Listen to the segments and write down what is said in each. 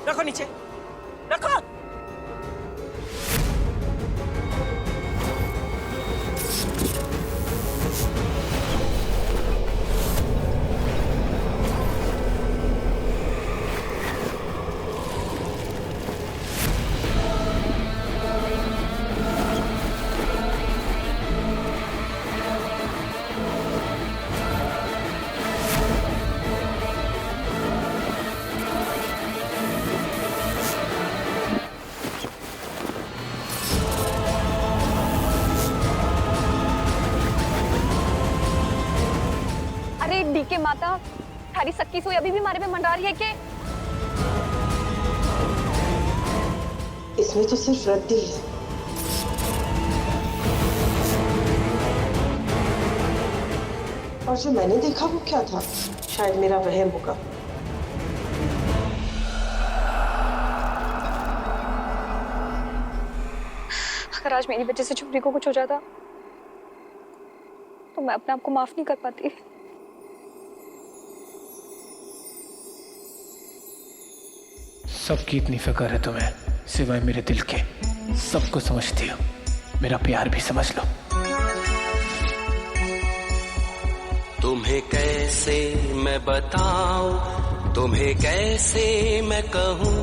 रखो नीचे, रखो। अरे डीके माता, थारी सक्की सोई अभी भी हमारे में मंडरा रही है कि? इसमें तो सिर्फ रद्दी है। और जो मैंने देखा वो क्या था? शायद मेरा वहम होगा। अगर आज मेरी वजह से छोरी को कुछ हो जाता तो मैं अपने आप को माफ नहीं कर पाती। सबकी इतनी फिक्र है तुम्हें, सिवाय मेरे दिल के। सबको समझती हो, मेरा प्यार भी समझ लो। तुम्हें कैसे मैं बताऊं, तुम्हें कैसे मैं कहूं,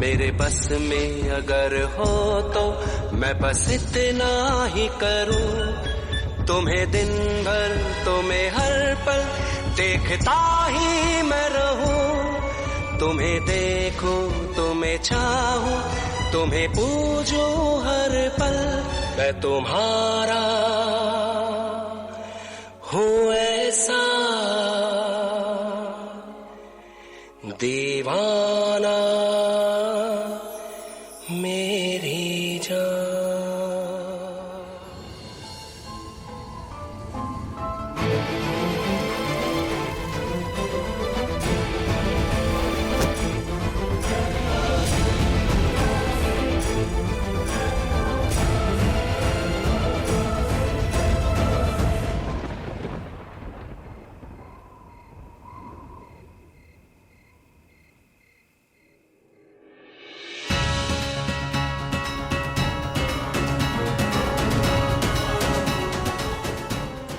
मेरे बस में अगर हो तो मैं बस इतना ही करूं। तुम्हें दिन भर, तुम्हें हर पल देखता ही मैं रहूं। तुम्हें देखूं, तुम्हें चाहूं, तुम्हें पूजूं हर पल। मैं तुम्हारा हूँ ऐसा दीवाना मेरी जान।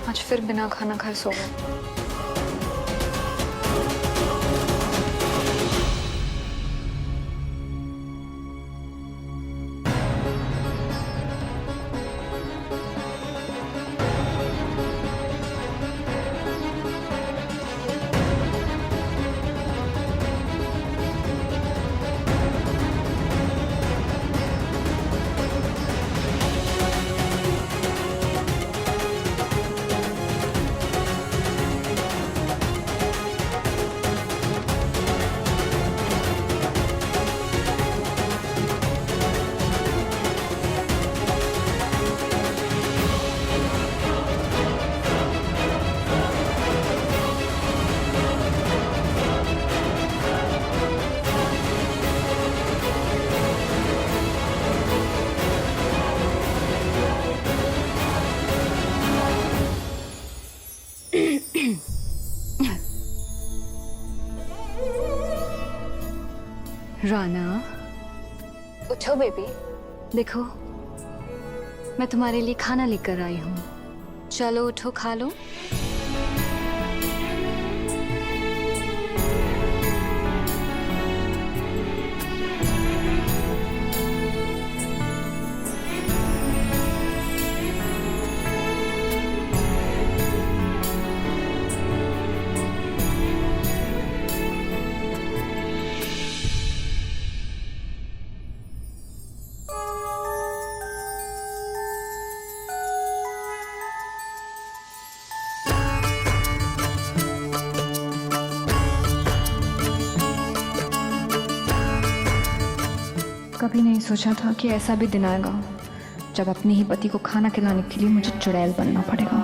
आज फिर बिना खाना खाए सो गए। राना, उठो बेबी। देखो मैं तुम्हारे लिए खाना लेकर आई हूँ। चलो उठो, खा लो। कभी नहीं सोचा था कि ऐसा भी दिन आएगा जब अपने ही पति को खाना खिलाने के लिए मुझे चुड़ैल बनना पड़ेगा।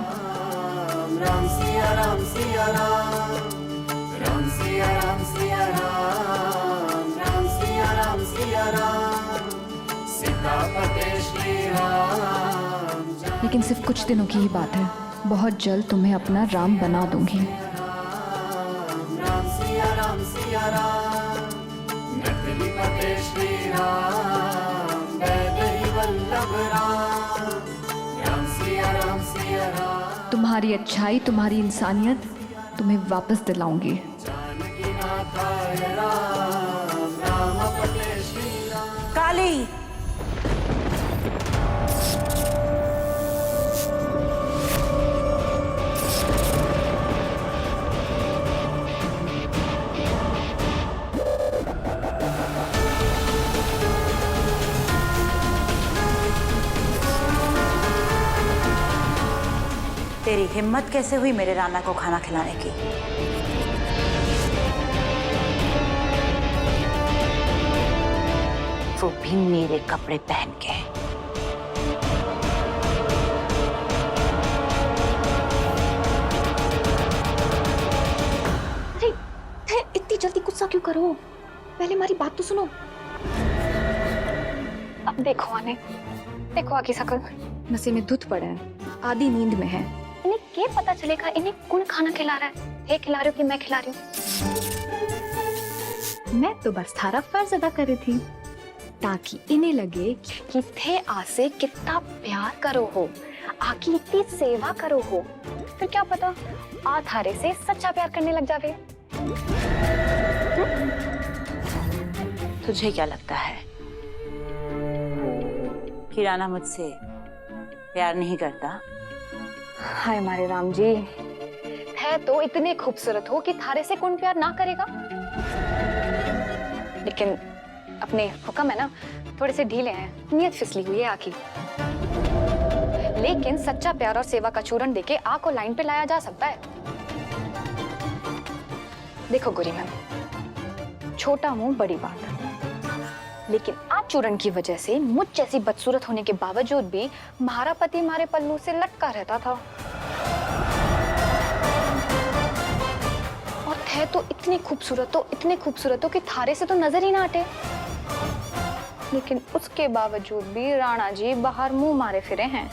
लेकिन सिर्फ कुछ दिनों की ही बात है, बहुत जल्द तुम्हें अपना राम बना दूंगी। तुम्हारी अच्छाई, तुम्हारी इंसानियत तुम्हें वापस दिलाऊंगी। काली, तेरी हिम्मत कैसे हुई मेरे राना को खाना खिलाने की? वो भी मेरे कपड़े पहन के। अरे इतनी जल्दी गुस्सा क्यों करो? पहले हमारी बात तो सुनो। अब देखो आने, देखो आकी सकल नशे में धुत पड़ा है, आधी नींद में है। इन्हें क्या पता चलेगा इन्हें कौन खाना खिला रहा है खिला रही हो कि मैं खिला रही हूँ? मैं तो बस थारा फर्ज अदा कर रही थी ताकि इन्हें लगे कि थे आसे कितना प्यार करो हो, आकी इतनी सेवा करो हो। फिर क्या पता आ थारे से सच्चा प्यार करने लग जावे। तुझे क्या लगता है कि राना मुझसे प्यार नहीं करता? हाय हमारे राम जी, है तो इतने खूबसूरत हो कि थारे से कौन प्यार ना करेगा। लेकिन अपने हुक्म है ना थोड़े से ढीले हैं, नियत फिसली हुई है आखिर। लेकिन सच्चा प्यार और सेवा का चूरन देके आग को लाइन पे लाया जा सकता है। देखो गोरी मैम, छोटा मुंह बड़ी बात, लेकिन आज चूरन की वजह से मुझ जैसी बदसूरत होने के बावजूद भी महारा पति हमारे पल्लू से लटका रहता था। और थे तो इतने खूबसूरत हो कि थारे से तो नजर ही ना हटे। लेकिन उसके बावजूद भी राणा जी बाहर मुंह मारे फिरे हैं।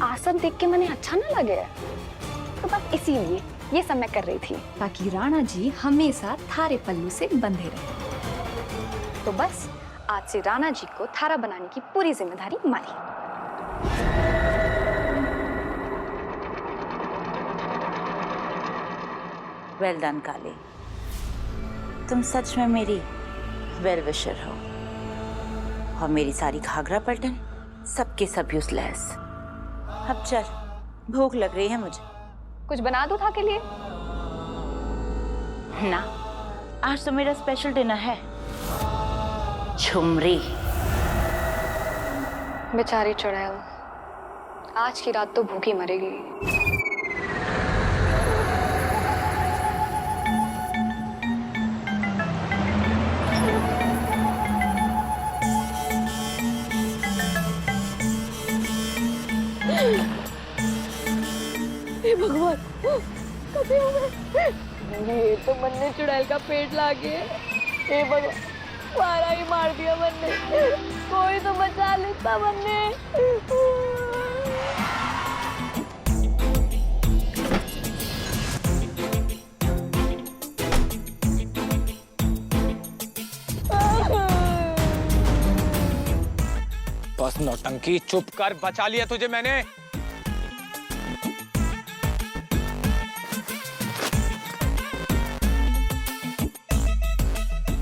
आसन देख के मैंने अच्छा ना लगे, तो बस इसीलिए ये सब मैं कर रही थी ताकि राणा जी हमेशा थारे पल्लू से बंधे रहे। तो बस आज से राणा जी को थारा बनाने की पूरी जिम्मेदारी हमारी। वेल डन काली, तुम सच में मेरी वेल विशर हो। और मेरी सारी घाघरा पलटन सबके सब यूजलेस। अब चल, भूख लग रही है मुझे, कुछ बना दो था के लिए? ना, आज तो मेरा स्पेशल डिनर है, झुमरी। बेचारी चुड़ैल आज की रात तो भूखी मरेगी। भगवान, कभी हो गए? ये तो मन ने चुड़ैल का पेट लागे। हे भगवान, मारा ही मार दिया मन ने। कोई तो बचा लेता मन ने। बस नौटंकी चुप कर, बचा लिया तुझे मैंने।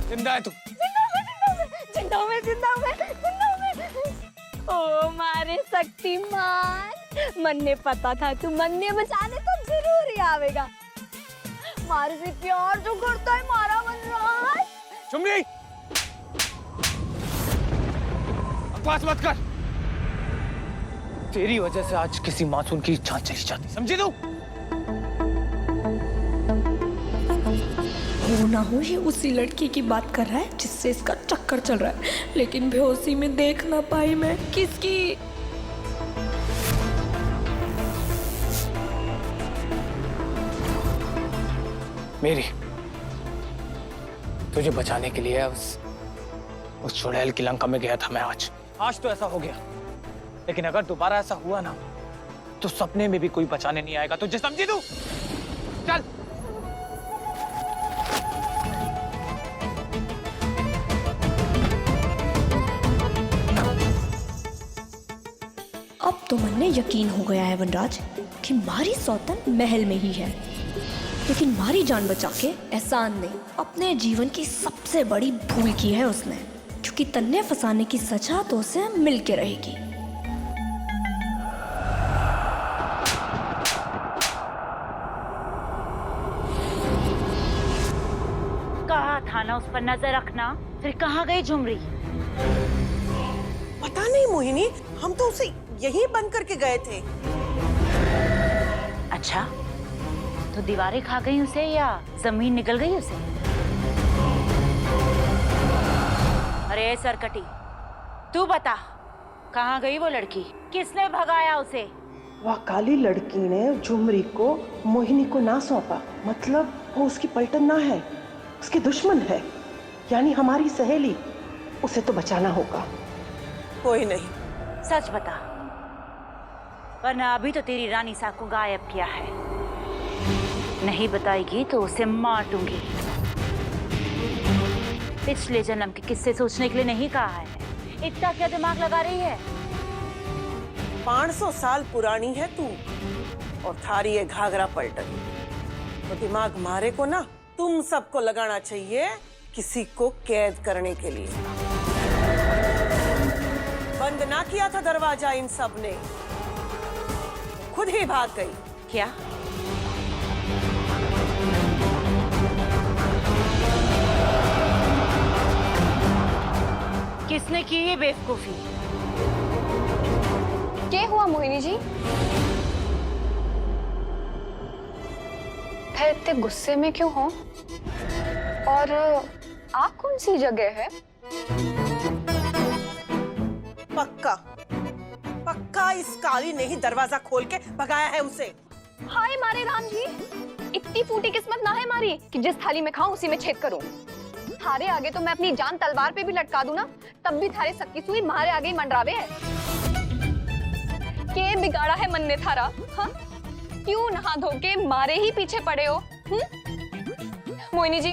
जिंदा है तू? जिंदा में। ओ मारे शक्तिमान, मन ने पता था तू मन ने बचाने तो जरूर ही आवेगा। मारे से प्यार जो करता है मारा मन रहा है। झुमरी, बकवास मत कर। तेरी वजह से आज किसी मासूम की जान चली जाती, समझी तू? हो ना हो ये उसी लड़की की बात कर रहा है जिससे इसका चक्कर चल रहा है, लेकिन बेहोशी में देख ना पाई मैं किसकी। मेरी तुझे बचाने के लिए उस चुड़ैल की लंका में गया था मैं। आज तो ऐसा हो गया, लेकिन अगर दोबारा ऐसा हुआ ना तो सपने में भी कोई बचाने नहीं आएगा, तुझे समझी तू? चल। अब तो मन में यकीन हो गया है वनराज कि मारी सौतन महल में ही है, लेकिन मारी जान बचा के एहसान ने अपने जीवन की सबसे बड़ी भूल की है उसने, क्योंकि तन्ने फंसाने की सजा तो उसे मिल के रहेगी। कहा था ना उस पर नजर रखना, फिर कहाँ गई झुमरी? पता नहीं मोहिनी, हम तो उसे यहीं बंद करके गए थे। अच्छा, तो दीवारें खा गई उसे या जमीन निकल गई उसे? अरे सरकटी, तू बता, कहाँ गई वो लड़की? किसने भगाया उसे? वह काली लड़की ने झुमरी को मोहिनी को ना सौंपा, मतलब वो उसकी पलटन ना है, उसकी दुश्मन है, यानी हमारी सहेली। उसे तो बचाना होगा। कोई नहीं, सच बता, वरना अभी तो तेरी रानी सा को गायब किया है। नहीं बताएगी तो उसे मार दूंगी। पिछले जन्म के किस्से सोचने के लिए नहीं कहा है, इतना क्या दिमाग लगा रही है? 500 साल पुरानी है तू और थारी ये घाघरा पलटन। तो दिमाग मारे को ना तुम सबको लगाना चाहिए किसी को कैद करने के लिए। बंद ना किया था दरवाजा इन सब ने, खुद ही भाग गई। क्या? किसने की ये बेवकूफी? क्या हुआ मोहिनी जी? फिर इतने गुस्से में क्यों हो? और आप कौन सी जगह है? पक्का पक्का इस काली ने ही दरवाजा खोल के भगाया है उसे। हाय मारे राम जी, इतनी फूटी किस्मत ना है हमारी कि जिस थाली में खाऊं उसी में छेद करूं। थारे आगे तो मैं अपनी जान तलवार पे भी लटका दूं ना, तब भी थारे सक्की सुई मारे आगे ही मंडरावे है। के बिगाड़ा है मन ने थारा? हाँ? क्यों नहा धो के मारे ही पीछे पड़े हो? मोहिनी जी,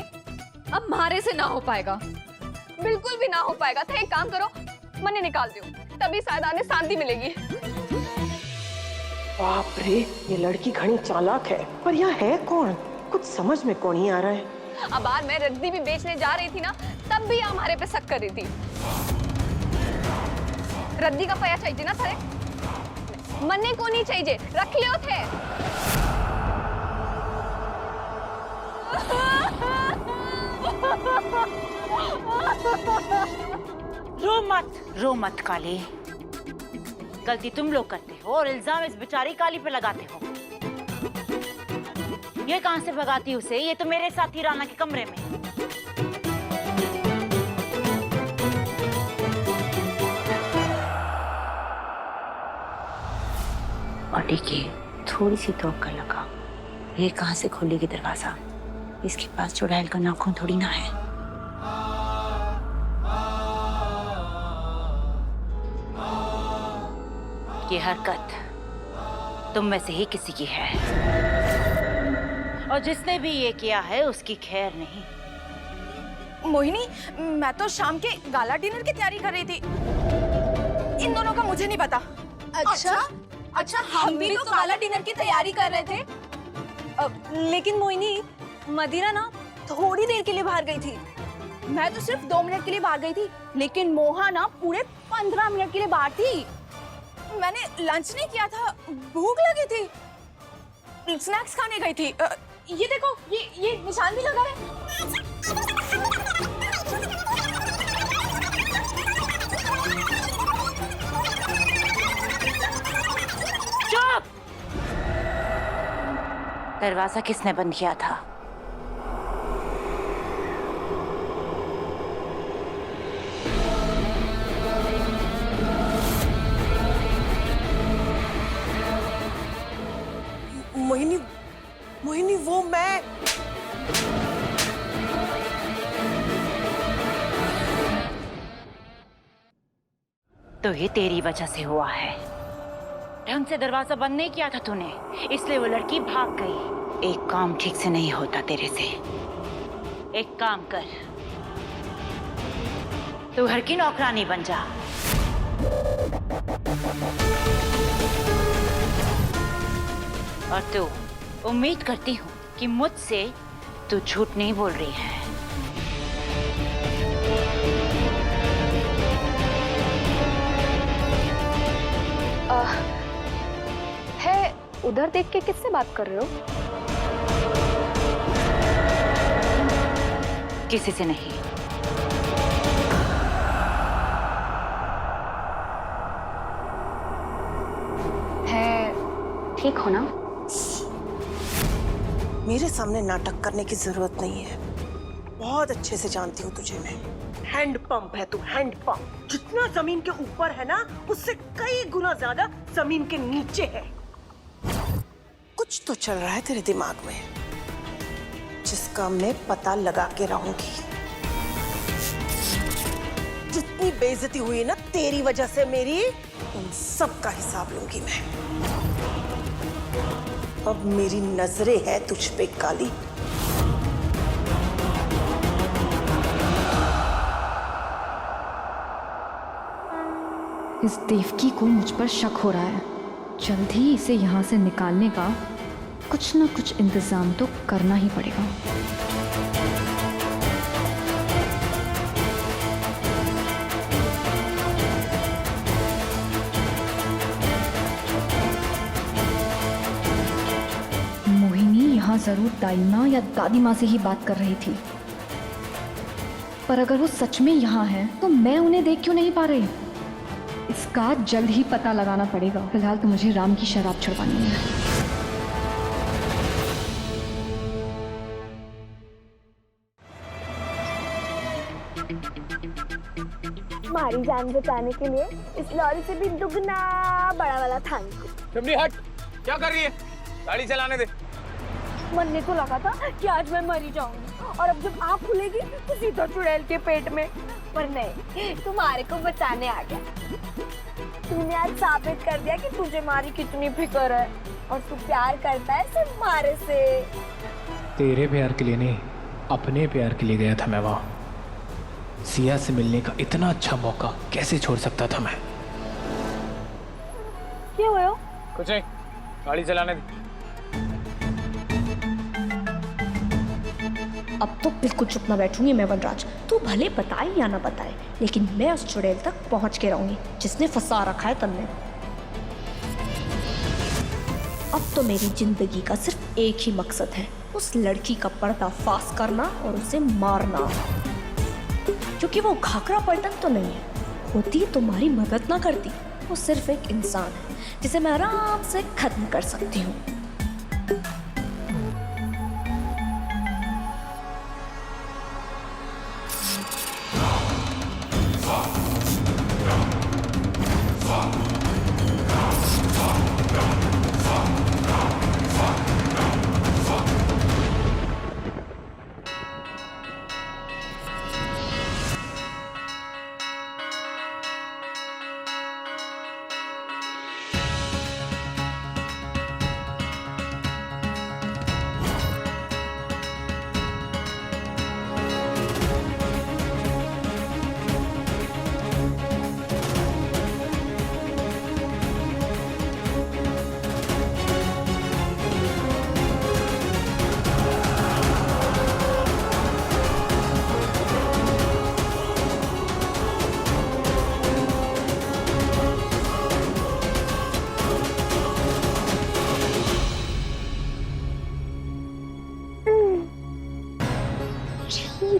अब मारे से ना हो पाएगा, बिल्कुल भी ना हो पाएगा। तो एक काम करो, मने निकाल दो, तभी शायद आने शांति मिलेगी। बाप रे, ये लड़की घनी चालाक है, पर यह है कौन? कुछ समझ में कौन ही आ रहा है। अब बार मैं रद्दी भी बेचने जा रही थी ना, तब भी हमारे पे शक कर रही थी। रद्दी का पया चाहिए ना थारे, मन्ने को नहीं चाहिए, रख लियो थे। रो मत काली, गलती तुम लोग करते हो और इल्जाम इस बेचारी काली पे लगाते हो। ये कहां से भगाती उसे? ये तो मेरे साथ ही राना के कमरे में। और देखिए, थोड़ी सी तवक्कल लगा, ये कहां से खोलेगी दरवाजा? इसके पास चुड़ैल का नाखून थोड़ी ना है। ये हरकत तुम में से ही किसी की है, और जिसने भी ये किया है उसकी खैर नहीं। मोहिनी, मैं तो शाम के गाला डिनर की तैयारी कर रही थी, इन दोनों का मुझे नहीं पता। अच्छा हम भी तो गाला डिनर की तैयारी कर रहे थे। लेकिन मोहिनी, मदिरा ना थोड़ी देर के लिए बाहर गई थी। मैं तो सिर्फ 2 मिनट के लिए बाहर गई थी, लेकिन मोहा ना पूरे 15 मिनट के लिए बाहर थी। मैंने लंच नहीं किया था, भूख लगी थी, स्नैक्स खाने गई थी। ये देखो, ये निशान भी लगा है। चुप! दरवाजा किसने बंद किया था? तो ये तेरी वजह से हुआ है। ढंग से दरवाजा बंद नहीं किया था तूने, इसलिए वो लड़की भाग गई। एक काम ठीक से नहीं होता तेरे से। एक काम कर, तू घर की नौकरानी बन जा। और तू, उम्मीद करती हूँ कि मुझसे तू झूठ नहीं बोल रही है। है उधर देख के किससे बात कर रहे हो? किसी से नहीं। है ठीक हो ना? मेरे सामने नाटक करने की जरूरत नहीं है। बहुत अच्छे से जानती हूँ तुझे मैं। हैंड पंप है तू, हैंड पंप। जितना जमीन के ऊपर है ना, उससे कई गुना ज्यादा जमीन के नीचे है। कुछ तो चल रहा है तेरे दिमाग में, जिसका मैं पता लगा के रहूंगी। जितनी बेइज्जती हुई ना तेरी वजह से मेरी, उन सब का हिसाब लूंगी मैं। अब मेरी नजरें है तुझ पे काली। इस देवकी को मुझ पर शक हो रहा है। जल्द ही इसे यहाँ से निकालने का कुछ ना कुछ इंतजाम तो करना ही पड़ेगा। मोहिनी यहाँ जरूर दाई माँ या दादी माँ से ही बात कर रही थी, पर अगर वो सच में यहाँ है तो मैं उन्हें देख क्यों नहीं पा रही? इसका जल्द ही पता लगाना पड़ेगा। फिलहाल तो मुझे राम की शराब छुड़वानी है। हमारी जान बचाने के लिए इस लॉरी से भी दुगना बड़ा वाला थैंक यू। शिमली हट, क्या कर रही है? गाड़ी चलाने दे। मरने को लगा था कि आज मैं मरी जाऊंगी, और अब जब आँख खुलेगी तो सीधा चुड़ैल के पेट में। पर नहीं, तुम्हारे को बचाने आ गया। तूने आज साबित कर दिया कि तुझे मारी कितनी फिक्र है, और तू प्यार करता है सिर्फ मारे से। तेरे प्यार के लिए नहीं, अपने प्यार के लिए गया था मैं वहाँ। सिया से मिलने का इतना अच्छा मौका कैसे छोड़ सकता था मैं? क्या हुआ? कुछ नहीं, गाड़ी चलाने दे। अब तो बिल्कुल चुप ना बैठूंगी मैं वनराज। तू भले बताए या ना बताए, लेकिन मैं उस चुड़ैल तक पहुंच के रहूंगी जिसने फंसा रखा है तन्ने। अब तो मेरी जिंदगी का सिर्फ एक ही मकसद है, उस लड़की का पर्दाफाश करना और उसे मारना। क्योंकि वो घाघरा पलटन तो नहीं है, होती तुम्हारी मदद ना करती। वो सिर्फ एक इंसान है जिसे मैं आराम से खत्म कर सकती हूँ।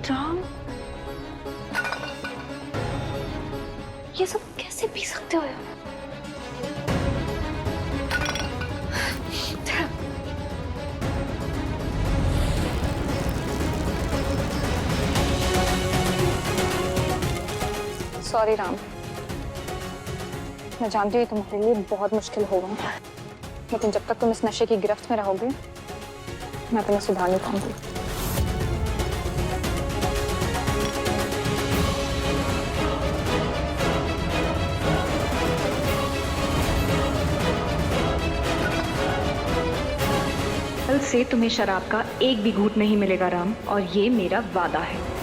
राम, ये सब कैसे पी सकते हो? सॉरी राम, मैं जानती हूँ तुम्हारे लिए बहुत मुश्किल होगा, लेकिन जब तक तुम इस नशे की गिरफ्त में रहोगे मैं तुम्हें सुधार नहीं पाऊंगी। से तुम्हें शराब का एक भी घूंट नहीं मिलेगा राम, और ये मेरा वादा है।